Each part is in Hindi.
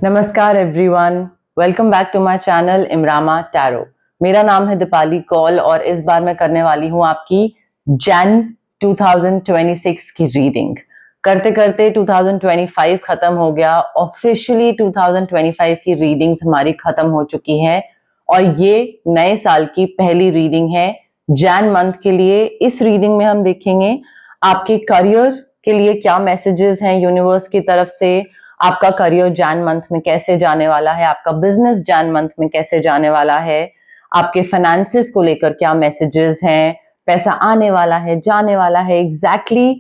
नमस्कार everyone, welcome back to my channel इमरामा टैरो। मेरा नाम है दीपाली कौल और इस बार मैं करने वाली हूँ आपकी जैन 2026 की रीडिंग। करते करते 2025 खत्म हो गया, ऑफिशियली 2025 की रीडिंग्स हमारी खत्म हो चुकी हैं और ये नए साल की पहली रीडिंग है जैन मंथ के लिए। इस रीडिंग में हम देखेंगे आपके करियर के लिए क्या मैसेजेस हैं यूनिवर्स की तरफ से, आपका करियर जैन मंथ में कैसे जाने वाला है, आपका बिजनेस जैन मंथ में कैसे जाने वाला है, आपके फाइनेंसेस को लेकर क्या मैसेजेस हैं, पैसा आने वाला है जाने वाला है, एग्जैक्टली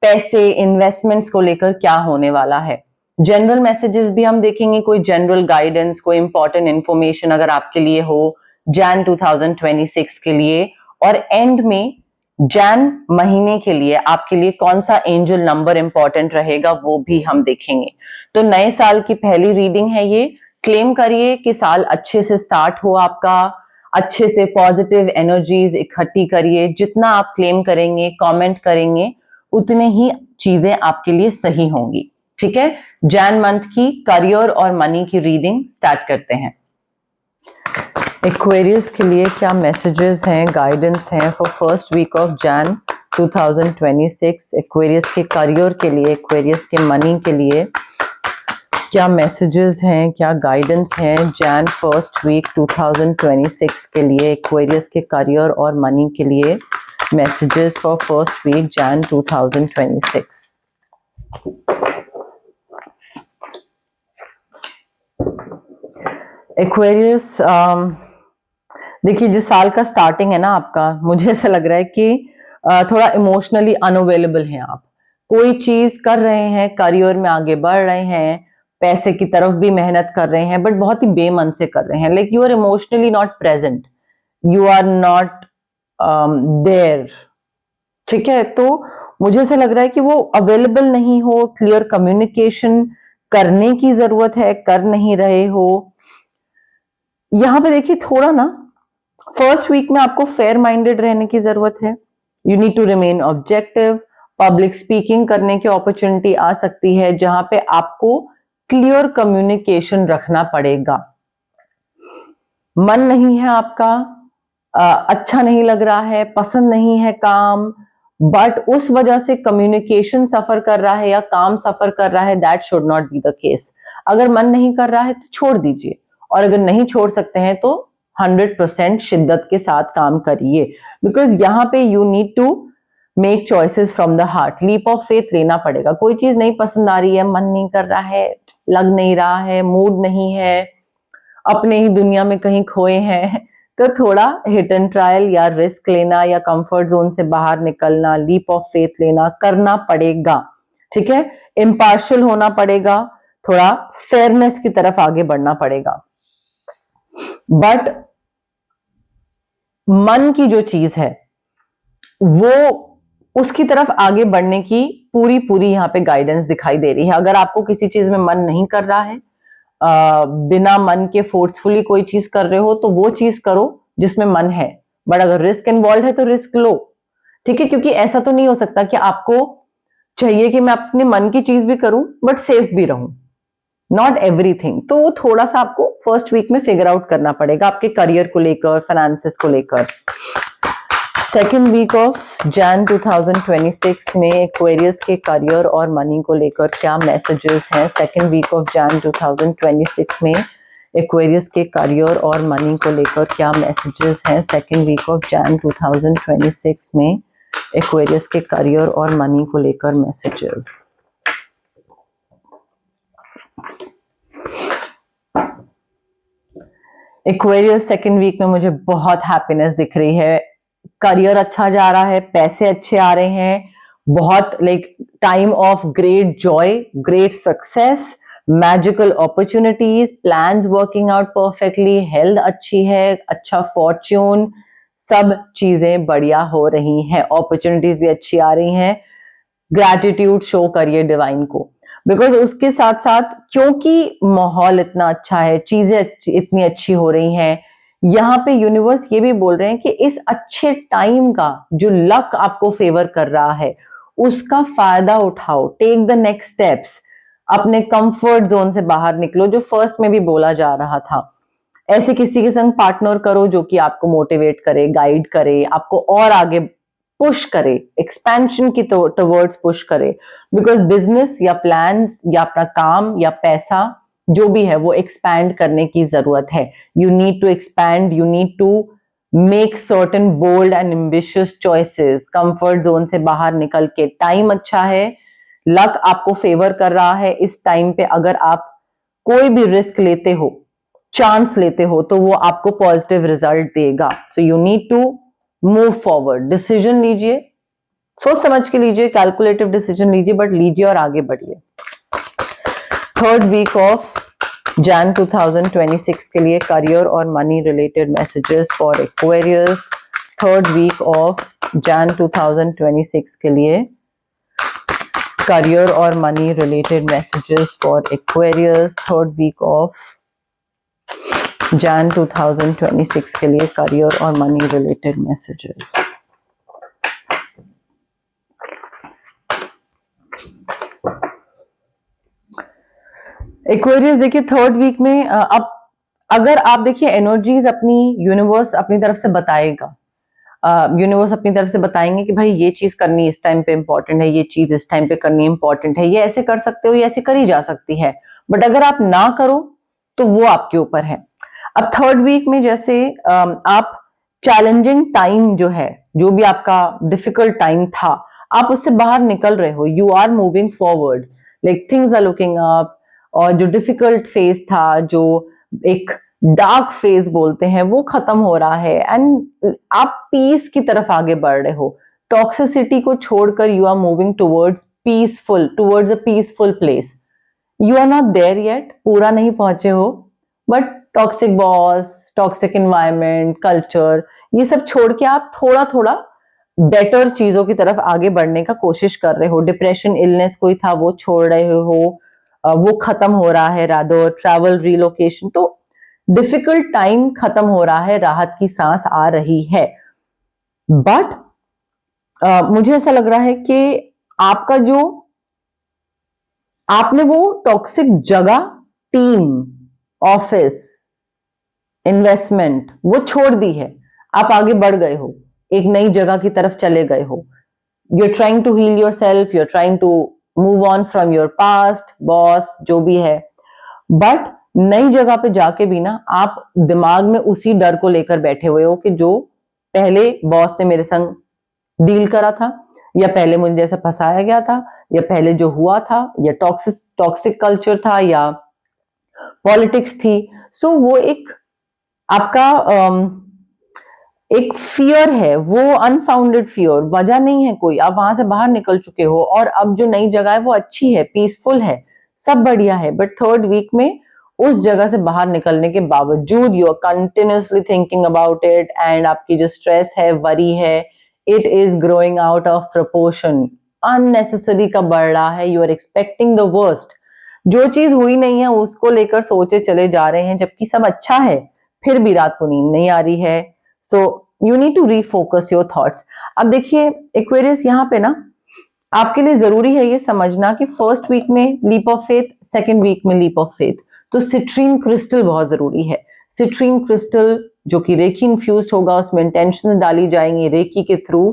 पैसे इन्वेस्टमेंट्स को लेकर क्या होने वाला है। जनरल मैसेजेस भी हम देखेंगे, कोई जनरल गाइडेंस, कोई इंपॉर्टेंट इंफॉर्मेशन अगर आपके लिए हो जैन 2026 के लिए। और एंड में जैन महीने के लिए आपके लिए कौन सा एंजल नंबर इंपॉर्टेंट रहेगा वो भी हम देखेंगे। तो नए साल की पहली रीडिंग है ये। क्लेम करिए कि साल अच्छे से स्टार्ट हो आपका, अच्छे से पॉजिटिव एनर्जीज इकट्ठी करिए। जितना आप क्लेम करेंगे, कमेंट करेंगे, उतने ही चीजें आपके लिए सही होंगी। ठीक है, जैन मंथ की करियर और मनी की रीडिंग स्टार्ट करते हैं। एक्वेरियस के लिए क्या मैसेजेस हैं, गाइडेंस हैं for first week of Jan 2026। Aquarius के करियर के लिए, एक्वेरियस के मनी के लिए क्या मैसेजेस हैं, क्या गाइडेंस हैं जैन फर्स्ट वीक 2026 के लिए। एक्वेरियस के करियर और मनी के लिए मैसेजेस फॉर फर्स्ट वीक जैन 2026। एक्वेरियस, देखिए जिस साल का स्टार्टिंग है ना आपका, मुझे ऐसा लग रहा है कि थोड़ा इमोशनली अनअवेलेबल हैं आप। कोई चीज कर रहे हैं, करियर में आगे बढ़ रहे हैं, पैसे की तरफ भी मेहनत कर रहे हैं, बट बहुत ही बेमन से कर रहे हैं। Like you are emotionally not present, you are not there. ठीक है, तो मुझे ऐसा लग रहा है कि वो अवेलेबल नहीं हो, क्लियर कम्युनिकेशन करने की जरूरत है, कर नहीं रहे हो। यहां पे देखिए थोड़ा ना फर्स्ट वीक में आपको फेयर माइंडेड रहने की जरूरत है। You need to remain objective. Public speaking करने की अपॉर्चुनिटी आ सकती है जहां पे आपको क्लियर कम्युनिकेशन रखना पड़ेगा। मन नहीं है आपका, अच्छा नहीं लग रहा है, पसंद नहीं है काम, बट उस वजह से कम्युनिकेशन सफर कर रहा है या काम सफर कर रहा है, that should not be the case. अगर मन नहीं कर रहा है तो छोड़ दीजिए, और अगर नहीं छोड़ सकते हैं तो 100% शिद्दत के साथ काम करिए, बिकॉज यहाँ पे you need to make choices from the heart. Leap of faith लेना पड़ेगा। कोई चीज नहीं पसंद आ रही है, मन नहीं कर रहा है, लग नहीं रहा है, मूड नहीं है, अपने ही दुनिया में कहीं खोए हैं, तो थोड़ा हिट एंड ट्रायल या रिस्क लेना या कंफर्ट जोन से बाहर निकलना, लीप ऑफ फेथ लेना करना पड़ेगा। ठीक है, इम्पार्शियल होना पड़ेगा, थोड़ा फेयरनेस की तरफ आगे बढ़ना पड़ेगा। बट मन की जो चीज है वो, उसकी तरफ आगे बढ़ने की पूरी पूरी यहाँ पे गाइडेंस दिखाई दे रही है। अगर आपको किसी चीज में मन नहीं कर रहा है, बिना मन के फोर्सफुली कोई चीज कर रहे हो, तो वो चीज करो जिसमें मन है। बट अगर रिस्क इन्वॉल्व है तो रिस्क लो। ठीक है, क्योंकि ऐसा तो नहीं हो सकता कि आपको चाहिए कि मैं अपने मन की चीज भी करूं बट सेफ भी रहूं। Not everything. तो वो थोड़ा सा आपको फर्स्ट वीक में फिगर आउट करना पड़ेगा आपके करियर को लेकर, फाइनेंसेस को लेकर। सेकेंड वीक ऑफ जैन 2026 में एक्वेरियस के करियर और मनी को लेकर क्या मैसेजेस हैं। सेकेंड वीक ऑफ जैन 2026 में एक्वेरियस के करियर और मनी को लेकर क्या मैसेजेस हैं। सेकेंड वीक ऑफ जैन 2026 में एक्वेरियस के करियर और मनी को लेकर मैसेजेस। एक्वेरियस सेकेंड वीक में मुझे बहुत हैप्पीनेस दिख रही है। करियर अच्छा जा रहा है, पैसे अच्छे आ रहे हैं, बहुत like time of great Joy, great success, magical opportunities, plans working out perfectly, health अच्छी है, अच्छा फॉर्च्यून, सब चीजें बढ़िया हो रही हैं, अपॉर्चुनिटीज भी अच्छी आ रही हैं। ग्रैटिट्यूड शो करिए डिवाइन को, बिकॉज उसके साथ साथ क्योंकि माहौल इतना अच्छा है, चीजें इतनी अच्छी हो रही हैं, यहाँ पे यूनिवर्स ये भी बोल रहे हैं कि इस अच्छे टाइम का जो लक आपको फेवर कर रहा है उसका फायदा उठाओ, टेक द नेक्स्ट स्टेप्स। अपने कंफर्ट जोन से बाहर निकलो, जो फर्स्ट में भी बोला जा रहा था। ऐसे किसी के संग पार्टनर करो जो कि आपको मोटिवेट करे, गाइड करे, आपको और आगे पुश करे, एक्सपेंशन की टुवर्ड्स पुश करे। बिकॉज बिजनेस या प्लान्स या अपना काम या पैसा जो भी है वो एक्सपैंड करने की जरूरत है। You need to expand, you need to make certain bold and ambitious choices, comfort zone से बाहर निकल के। टाइम अच्छा है, लक आपको फेवर कर रहा है इस टाइम पे। अगर आप कोई भी रिस्क लेते हो, चांस लेते हो, तो वो आपको पॉजिटिव रिजल्ट देगा। So you need to move forward, decision लीजिए, सोच समझ के लीजिए, कैलकुलेटिव डिसीजन लीजिए, बट लीजिए और आगे बढ़िए। थर्ड वीक ऑफ जैन 2026 के लिए करियर और money related messages for Aquarius. Third week of Jan 2026 के लिए करियर और money related messages for Aquarius. Third week of Jan 2026 के लिए करियर और मनी रिलेटेड मैसेजेस। एक्वेरियस देखिए थर्ड वीक में अब अगर आप देखिए एनर्जीज अपनी यूनिवर्स अपनी तरफ से बताएगा, यूनिवर्स अपनी तरफ से बताएंगे कि भाई ये चीज करनी इस टाइम पे इंपॉर्टेंट है, ये चीज इस टाइम पे करनी इंपॉर्टेंट है, ये ऐसे कर सकते हो, ये ऐसे करी जा सकती है। बट अगर आप ना करो तो वो आपके ऊपर है। अब थर्ड वीक में जैसे आप चैलेंजिंग टाइम जो है, जो भी आपका डिफिकल्ट टाइम था, आप उससे बाहर निकल रहे हो, you are moving forward, like things are looking up. और जो डिफिकल्ट फेज था, जो एक डार्क फेज बोलते हैं, वो खत्म हो रहा है एंड आप पीस की तरफ आगे बढ़ रहे हो। टॉक्सिसिटी को छोड़कर you are moving towards peaceful, towards a peaceful place. You are not there yet, पूरा नहीं पहुंचे हो, but toxic boss, toxic environment, culture, ये सब छोड़ के आप थोड़ा थोड़ा बेटर चीजों की तरफ आगे बढ़ने का कोशिश कर रहे हो। डिप्रेशन, इलनेस कोई था वो छोड़ रहे हो, वो खत्म हो रहा है। रादर ट्रैवल, रिलोकेशन, तो डिफिकल्ट टाइम खत्म हो रहा है, राहत की सांस आ रही है। बट मुझे ऐसा लग रहा है कि आपका जो आपने वो टॉक्सिक जगह, टीम, ऑफिस, इन्वेस्टमेंट, वो छोड़ दी है। आप आगे बढ़ गए हो, एक नई जगह की तरफ चले गए हो। You are trying to heal yourself, you are trying to move on from your past, boss जो भी है। बट नई जगह पे जाके भी ना आप दिमाग में उसी डर को लेकर बैठे हुए हो कि जो पहले बॉस ने मेरे संग डील करा था, या पहले मुझे जैसे फंसाया गया था, या पहले जो हुआ था, या टॉक्सिक कल्चर था, या पॉलिटिक्स थी। सो वो एक आपका एक फियर है, वो अनफाउंडेड फियर, वजह नहीं है कोई, आप वहां से बाहर निकल चुके हो। और अब जो नई जगह है वो अच्छी है, पीसफुल है, सब बढ़िया है। बट थर्ड वीक में उस जगह से बाहर निकलने के बावजूद you are continuously thinking about it, and आपकी जो स्ट्रेस है, वरी है, it is growing out of proportion, unnecessary का बढ़ रहा है। You are expecting the worst, जो चीज हुई नहीं है उसको लेकर सोचे चले जा रहे हैं, जबकि सब अच्छा है, फिर भी रात को नींद नहीं आ रही है। So you need to refocus your thoughts. अब देखिए एक्वेरियस, यहाँ पे ना आपके लिए जरूरी है ये समझना कि फर्स्ट वीक में leap of faith, second week में लीप ऑफ फेथ, तो सिट्रीन क्रिस्टल बहुत जरूरी है। सिट्रीन क्रिस्टल जो कि रेकी इन्फ्यूज्ड होगा, उसमें इंटेंशन डाली जाएंगी रेकी के थ्रू।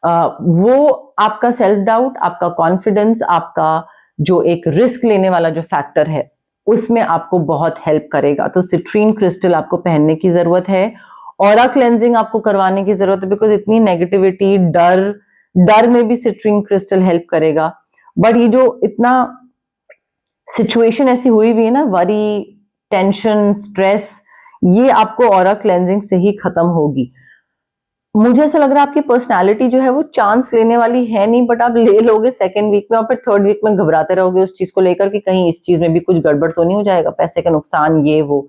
वो आपका सेल्फ डाउट, आपका कॉन्फिडेंस, आपका जो एक रिस्क लेने वाला जो फैक्टर है, उसमें आपको बहुत हेल्प करेगा। तो सिट्रीन क्रिस्टल आपको पहनने की जरूरत है। ऑरा क्लेंजिंग आपको करवाने की जरूरत है, बिकॉज इतनी नेगेटिविटी, डर में भी सिट्रीन क्रिस्टल हेल्प करेगा। बट ये जो इतना सिचुएशन ऐसी हुई हुई है ना, वरी, टेंशन, स्ट्रेस, ये आपको ऑरा क्लेंजिंग से ही खत्म होगी। मुझे ऐसा लग रहा है आपकी पर्सनालिटी जो है वो चांस लेने वाली है नहीं, बट आप ले लोगे सेकेंड वीक में, और फिर थर्ड वीक में घबराते रहोगे उस चीज को लेकर कि कहीं इस चीज में भी कुछ गड़बड़ तो नहीं हो जाएगा, पैसे का नुकसान, ये वो।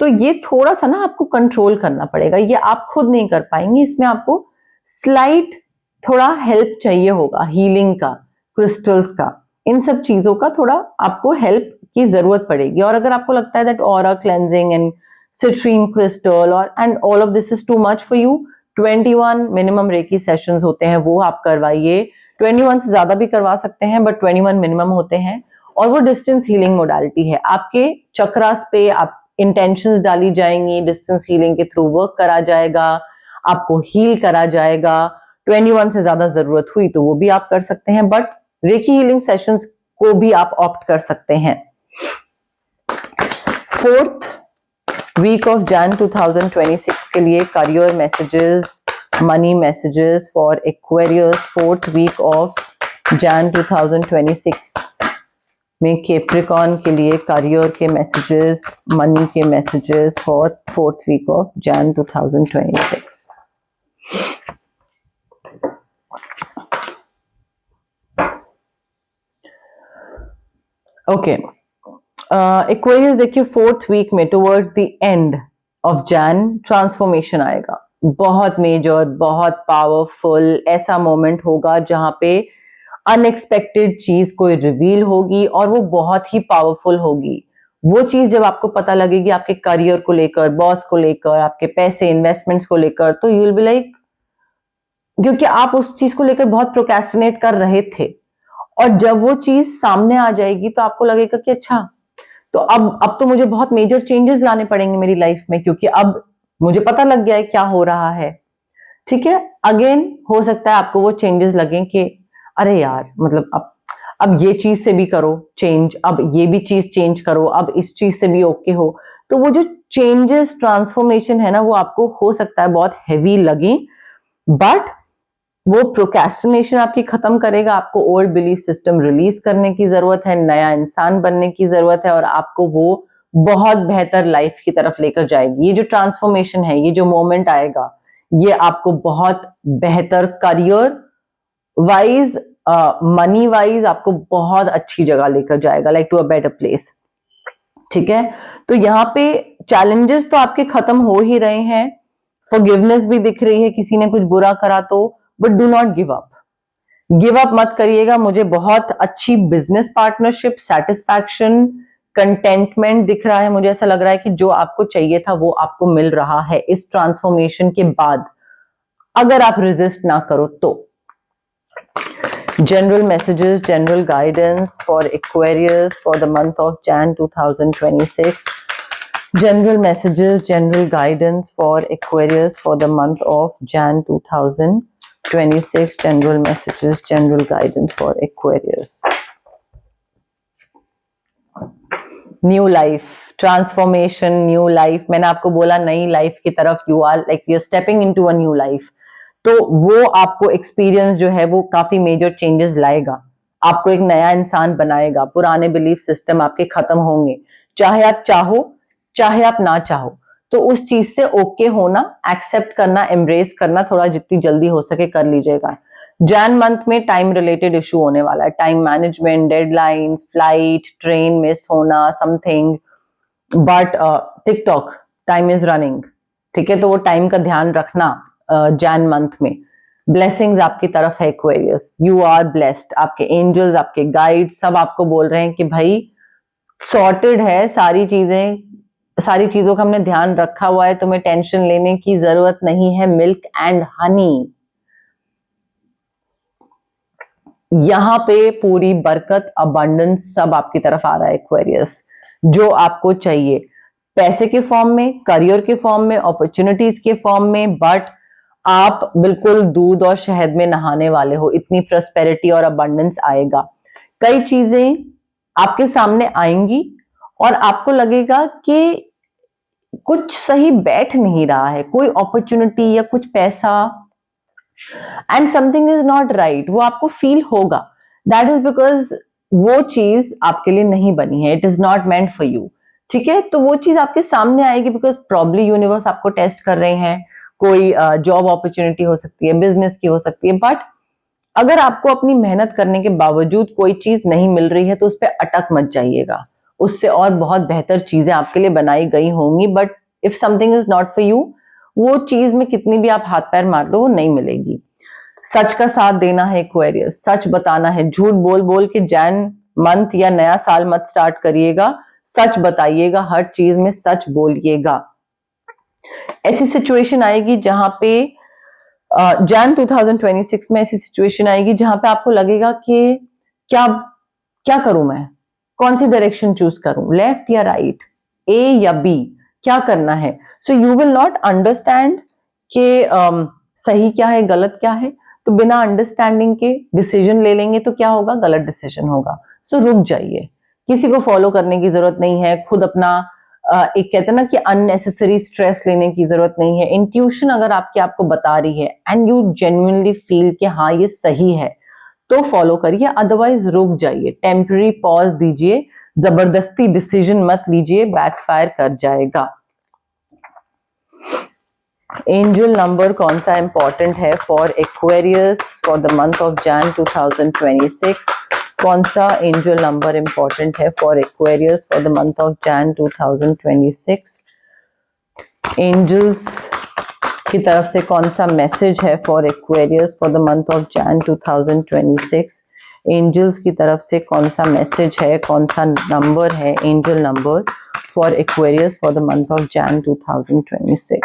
तो ये थोड़ा सा ना आपको कंट्रोल करना पड़ेगा, ये आप खुद नहीं कर पाएंगे, इसमें आपको स्लाइट थोड़ा हेल्प चाहिए होगा, हीलिंग का, क्रिस्टल्स का, इन सब चीजों का थोड़ा आपको हेल्प की जरूरत पड़ेगी। और अगर आपको लगता है that aura cleansing and citrine crystal और and all of this is too much for you, 21 minimum reiki sessions होते हैं, वो आप करवाइए। 21 से ज्यादा भी करवा सकते हैं, बट 21 मिनिमम होते हैं। और वो डिस्टेंस हीलिंग मोडालिटी है। आपके चक्रास पे आप इंटेंशंस डाली जाएंगी, डिस्टेंस हीलिंग के थ्रू वर्क करा जाएगा, आपको हील करा जाएगा। 21 से ज्यादा जरूरत हुई तो वो भी आप कर सकते हैं, बट रेकी हीलिंग सेशंस को भी आप ऑप्ट कर सकते हैं। 4th वीक ऑफ जैन 2026 के लिए career messages, money messages for Aquarius. 4th week of Jan 2026 में कैप्रिकॉर्न के लिए करियर के मैसेजेस, मनी के messages for 4th week of Jan 2026। Okay, Aquarius देखिए 4th वीक में towards the end of Jan transformation आएगा, बहुत मेजर, बहुत पावरफुल ऐसा मोमेंट होगा जहां पे अनएक्सपेक्टेड चीज कोई रिवील होगी और वो बहुत ही पावरफुल होगी। वो चीज जब आपको पता लगेगी आपके करियर को लेकर, बॉस को लेकर, आपके पैसे इन्वेस्टमेंट्स को लेकर, तो यू विल बी लाइक, क्योंकि आप उस चीज को लेकर बहुत प्रोक्रेस्टिनेट कर रहे थे और जब वो चीज सामने आ जाएगी तो आपको लगेगा कि अच्छा, तो अब तो मुझे बहुत मेजर चेंजेस लाने पड़ेंगे मेरी लाइफ में, क्योंकि अब मुझे पता लग गया है क्या हो रहा है। ठीक है, अगेन हो सकता है आपको वो चेंजेस लगे कि अरे यार, मतलब अब ये चीज से भी करो चेंज, अब ये भी चीज चेंज करो, अब इस चीज से भी ओके हो। तो वो जो चेंजेस, ट्रांसफॉर्मेशन है ना, वो आपको हो सकता है बहुत हैवी लगे, बट वो प्रोक्रेस्टिनेशन आपकी खत्म करेगा। आपको ओल्ड बिलीफ सिस्टम रिलीज करने की जरूरत है, नया इंसान बनने की जरूरत है, और आपको वो बहुत बेहतर लाइफ की तरफ लेकर जाएगी। ये जो ट्रांसफॉर्मेशन है, ये जो मोमेंट आएगा, ये आपको बहुत बेहतर करियर वाइज, मनी वाइज आपको बहुत अच्छी जगह लेकर जाएगा, like to a better place. ठीक है, तो यहाँ पे चैलेंजेस तो आपके खत्म हो ही रहे हैं, फॉरगिवनेस भी दिख रही है, किसी ने कुछ बुरा करा तो, but do not give up. Give up मत करिएगा। मुझे बहुत अच्छी बिजनेस पार्टनरशिप, सेटिस्फैक्शन, कंटेंटमेंट दिख रहा है। मुझे ऐसा लग रहा है कि जो आपको चाहिए था वो आपको मिल रहा है इस ट्रांसफॉर्मेशन के बाद, अगर आप रेजिस्ट ना करो तो। General messages, general guidance for Aquarius for the month of Jan 2026. General messages, general guidance for Aquarius for the month of Jan 2026. General messages, general guidance for Aquarius. New life, transformation, new life. मैंने आपको बोला नई लाइफ की तरफ you are like you are stepping into a new life. तो वो आपको एक्सपीरियंस जो है वो काफी मेजर चेंजेस लाएगा, आपको एक नया इंसान बनाएगा। पुराने बिलीफ सिस्टम आपके खत्म होंगे, चाहे आप चाहो चाहे आप ना चाहो। तो उस चीज से ओके होना, एक्सेप्ट करना, एम्ब्रेस करना, थोड़ा जितनी जल्दी हो सके कर लीजिएगा। जैन मंथ में टाइम रिलेटेड इशू होने वाला है, time management, deadlines, flight, train miss होना, something, but tick tock time is running. ठीक है, तो वो टाइम का ध्यान रखना। जैन मंथ में ब्लेसिंग्स आपकी तरफ है एक्वेरियस, यू आर ब्लेस्ड। आपके एंजल्स, आपके गाइड सब आपको बोल रहे हैं कि भाई सॉर्टेड है सारी चीजें, सारी चीजों का हमने ध्यान रखा हुआ है, तुम्हें टेंशन लेने की जरूरत नहीं है। मिल्क एंड हनी, यहां पे पूरी बरकत, अबंडेंस सब आपकी तरफ आ रहा है एक्वेरियस। जो आपको चाहिए पैसे के फॉर्म में, करियर के फॉर्म में, अपॉर्चुनिटीज के फॉर्म में, बट आप बिल्कुल दूध और शहद में नहाने वाले हो। इतनी प्रॉस्पेरिटी और अबंडेंस आएगा। कई चीजें आपके सामने आएंगी और आपको लगेगा कि कुछ सही बैठ नहीं रहा है, कोई अपॉर्चुनिटी या कुछ पैसा, and something is not right, वो आपको फील होगा। दैट इज बिकॉज वो चीज आपके लिए नहीं बनी है, it is not meant for you. ठीक है, तो वो चीज आपके सामने आएगी बिकॉज प्रॉब्ली यूनिवर्स आपको टेस्ट कर रहे हैं। कोई जॉब अपॉर्चुनिटी हो सकती है, बिजनेस की हो सकती है, बट अगर आपको अपनी मेहनत करने के बावजूद कोई चीज नहीं मिल रही है तो उस पर अटक मत जाइएगा। उससे और बहुत बेहतर चीजें आपके लिए बनाई गई होंगी, but if something is not for you, वो चीज में कितनी भी आप हाथ पैर मार लो वो नहीं मिलेगी। सच का साथ देना है एक्वेरियस, सच बताना है। झूठ बोल बोल के जैन मंथ या नया साल मत स्टार्ट करिएगा, सच बताइएगा, हर चीज में सच बोलिएगा। ऐसी सिचुएशन आएगी जहां पे जैन 2026 में ऐसी सिचुएशन आएगी जहां पे आपको लगेगा कि क्या क्या करूं मैं, कौन सी डायरेक्शन चूज करूं, लेफ्ट या राइट, ए या बी, क्या करना है। So you will not understand कि सही क्या है गलत क्या है, तो बिना अंडरस्टैंडिंग के डिसीजन ले लेंगे तो क्या होगा, गलत डिसीजन होगा। सो रुक जाइए, किसी को फॉलो करने की जरूरत नहीं है, खुद अपना एक कहते हैं ना कि अननेसेसरी स्ट्रेस लेने की जरूरत नहीं है। इंट्यूशन अगर आपको बता रही है एंड यू जेन्युइनली फील कि हाँ ये सही है तो फॉलो करिए, अदरवाइज रुक जाइए, टेम्पररी पॉज दीजिए, जबरदस्ती डिसीजन मत लीजिए, बैकफायर कर जाएगा। एंजल नंबर कौन सा इंपॉर्टेंट है for Aquarius for the month of Jan 2026? कौन सा एंजल नंबर इंपॉर्टेंट है for Aquarius for the month of Jan 2026? Angels की तरफ से कौन सा मैसेज है for Aquarius for the month of Jan 2026? Angels की तरफ से कौन सा मैसेज है, कौन सा नंबर है angel number for Aquarius for the month of Jan 2026?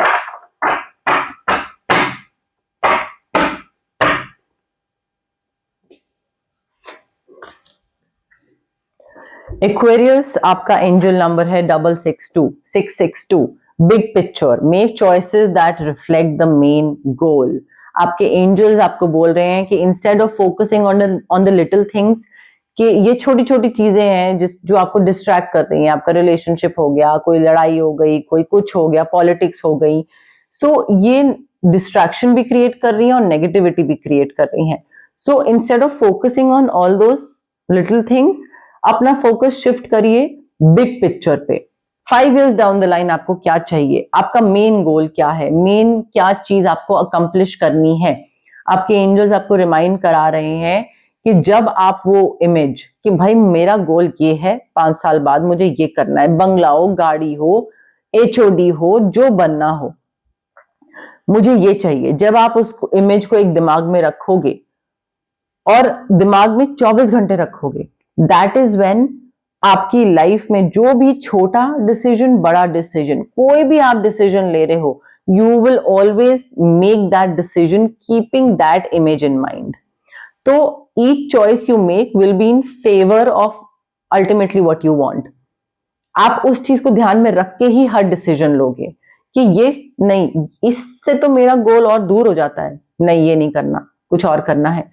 Aquarius आपका एंजल नंबर है 662। Big picture, make choices that reflect the main goal. आपके एंजल्स आपको बोल रहे हैं कि instead of focusing on the little things, कि ये छोटी छोटी चीजें हैं जो आपको डिस्ट्रैक्ट कर रही हैं, आपका रिलेशनशिप हो गया, कोई लड़ाई हो गई, कोई कुछ हो गया, पॉलिटिक्स हो गई, सो ये डिस्ट्रैक्शन भी क्रिएट कर रही है और नेगेटिविटी भी क्रिएट कर रही है। So instead of focusing on all those little things, अपना फोकस शिफ्ट करिए बिग पिक्चर पे। 5 इयर्स डाउन द लाइन आपको क्या चाहिए, आपका मेन गोल क्या है, मेन क्या चीज आपको अकम्प्लिश करनी है। आपके एंजल्स आपको रिमाइंड करा रहे हैं कि जब आप वो इमेज कि भाई मेरा गोल ये है, 5 साल बाद मुझे ये करना है, बंगला हो, गाड़ी हो, एचओडी हो, जो बनना हो, मुझे ये चाहिए। जब आप उस इमेज को एक दिमाग में रखोगे और दिमाग में 24 घंटे रखोगे, दैट इज व्हेन आपकी लाइफ में जो भी छोटा डिसीजन, बड़ा डिसीजन, कोई भी आप डिसीजन ले रहे हो, you will always make that decision keeping that image in mind. तो each choice you make will be in favour of ultimately what you want. आप उस चीज को ध्यान में रख के ही हर डिसीजन लोगे कि ये नहीं, इससे तो मेरा गोल और दूर हो जाता है, नहीं ये नहीं करना, कुछ और करना है।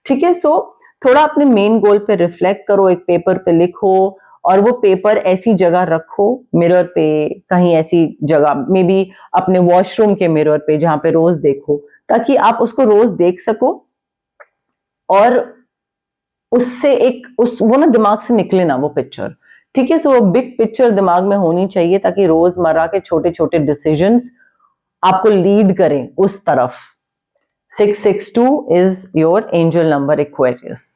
ठीक है, सो थोड़ा अपने मेन गोल पे रिफ्लेक्ट करो, एक पेपर पे लिखो, और वो पेपर ऐसी जगह रखो, मिरर पे, कहीं ऐसी जगह, मे बी अपने वॉशरूम के मिरर पे जहां पे रोज देखो, ताकि आप उसको रोज देख सको और उससे वो ना दिमाग से निकले ना वो पिक्चर। ठीक है, सो वो बिग पिक्चर दिमाग में होनी चाहिए ताकि रोजमर्रा के छोटे छोटे डिसीजंस आपको लीड करें उस तरफ। 662 is your angel number Aquarius.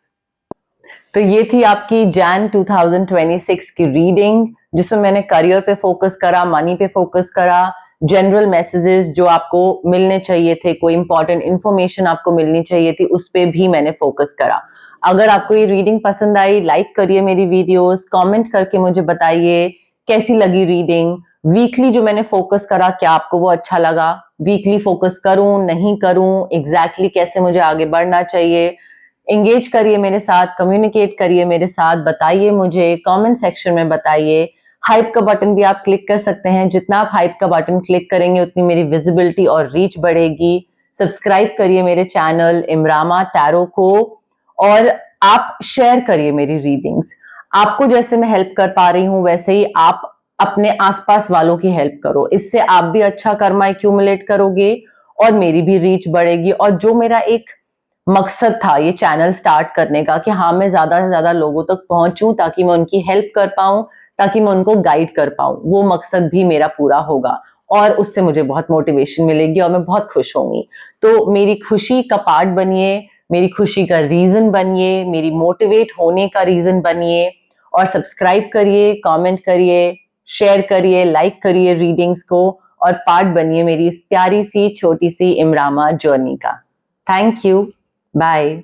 तो ये थी आपकी जैन 2026 की रीडिंग, जिसमें मैंने करियर पे फोकस करा, मनी पे फोकस करा, जनरल मैसेजेस जो आपको मिलने चाहिए थे, कोई इंपॉर्टेंट इंफॉर्मेशन आपको मिलनी चाहिए थी, उस पे भी मैंने फोकस करा। अगर आपको ये रीडिंग पसंद आई, लाइक करिए मेरी वीडियोस, कमेंट करके मुझे बताइए कैसी लगी रीडिंग। वीकली जो मैंने फोकस करा, क्या आपको वो अच्छा लगा? वीकली फोकस करूं नहीं करूं, एग्जैक्टली कैसे मुझे आगे बढ़ना चाहिए? एंगेज करिए मेरे साथ, कम्युनिकेट करिए मेरे साथ, बताइए मुझे, कमेंट सेक्शन में बताइए। हाइप का बटन भी आप क्लिक कर सकते हैं, जितना आप हाइप का बटन क्लिक करेंगे उतनी मेरी विजिबिलिटी और रीच बढ़ेगी। सब्सक्राइब करिए मेरे चैनल इमरामा टैरो को, और आप शेयर करिए मेरी रीडिंग्स। आपको जैसे मैं हेल्प कर पा रही हूं, वैसे ही आप अपने आसपास वालों की हेल्प करो, इससे आप भी अच्छा कर्मा एक्यूमुलेट करोगे और मेरी भी रीच बढ़ेगी। और जो मेरा एक मकसद था ये चैनल स्टार्ट करने का, कि हाँ मैं ज्यादा से ज्यादा लोगों तक पहुंचूं ताकि मैं उनकी हेल्प कर पाऊं, ताकि मैं उनको गाइड कर पाऊं, वो मकसद भी मेरा पूरा होगा और उससे मुझे बहुत मोटिवेशन मिलेगी और मैं बहुत खुश होंगी। तो मेरी खुशी का पार्ट बनिए, मेरी खुशी का रीजन बनिए, मेरी मोटिवेट होने का रीजन बनिए, और सब्सक्राइब करिए, कमेंट करिए, शेयर करिए, लाइक करिए रीडिंग्स को, और पार्ट बनिए मेरी इस प्यारी सी छोटी सी इमरामा जर्नी का। Thank you, bye.